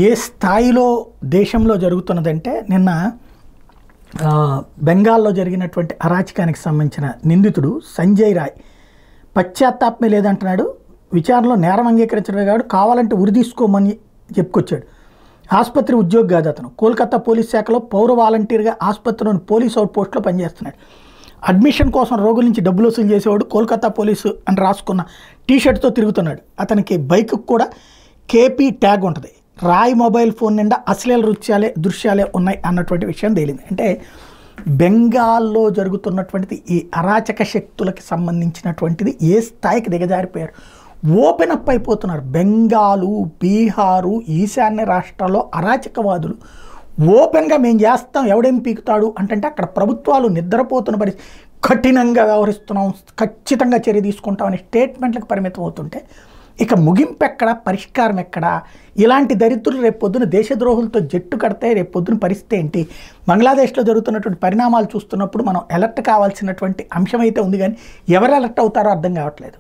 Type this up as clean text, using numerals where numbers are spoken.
ఏ స్థాయిలో దేశంలో జరుగుతున్నదంటే నిన్న బెంగాల్లో జరిగినటువంటి అరాచకానికి సంబంధించిన నిందితుడు సంజయ్ రాయ్ పశ్చాత్తాపమే లేదంటున్నాడు. విచారణలో నేరం అంగీకరించడమే కాదు, కావాలంటే ఉరి తీసుకోమని చెప్పుకొచ్చాడు. ఆసుపత్రి ఉద్యోగి కాదు అతను. కోల్కతా పోలీస్ శాఖలో పౌర వాలంటీర్గా ఆసుపత్రిలోని పోలీస్ అవుట్ పోస్ట్లో పనిచేస్తున్నాడు. అడ్మిషన్ కోసం రోగుల నుంచి డబ్బులు వసూలు చేసేవాడు. కోల్కతా పోలీసు అని రాసుకున్న టీషర్ట్తో తిరుగుతున్నాడు. అతనికి బైక్కి కూడా కేపీ ట్యాగ్ ఉంటుంది. రాయ్ మొబైల్ ఫోన్ నిండా అశ్లీల దృశ్యాలే ఉన్నాయి అన్నటువంటి విషయం తేలింది. అంటే బెంగాల్లో జరుగుతున్నటువంటిది ఈ అరాచక శక్తులకి సంబంధించినటువంటిది ఏ స్థాయికి దిగజారిపోయారు. ఓపెన్ అప్ అయిపోతున్నారు. బెంగాలు, బీహారు, ఈశాన్య రాష్ట్రాల్లో అరాచకవాదులు ఓపెన్గా మేము చేస్తాం, ఎవడేం పీకుతాడు అంటే అక్కడ ప్రభుత్వాలు నిద్రపోతున్న పరిస్థితి, కఠినంగా వ్యవహరిస్తున్నాం, ఖచ్చితంగా చర్య తీసుకుంటామని స్టేట్మెంట్లకు పరిమితం అవుతుంటే ఇక ముగింపు ఎక్కడ, పరిష్కారం ఎక్కడ? ఇలాంటి దరిద్రులు రేపొద్దున దేశద్రోహులతో జట్టు కడితే రేపొద్దున పరిస్థితి ఏంటి? బంగ్లాదేశ్లో జరుగుతున్నటువంటి పరిణామాలు చూస్తున్నప్పుడు మనం అలర్ట్ కావాల్సినటువంటి అంశం అయితే ఉంది, కానీ ఎవరు అలర్ట్ అవుతారో అర్థం కావట్లేదు.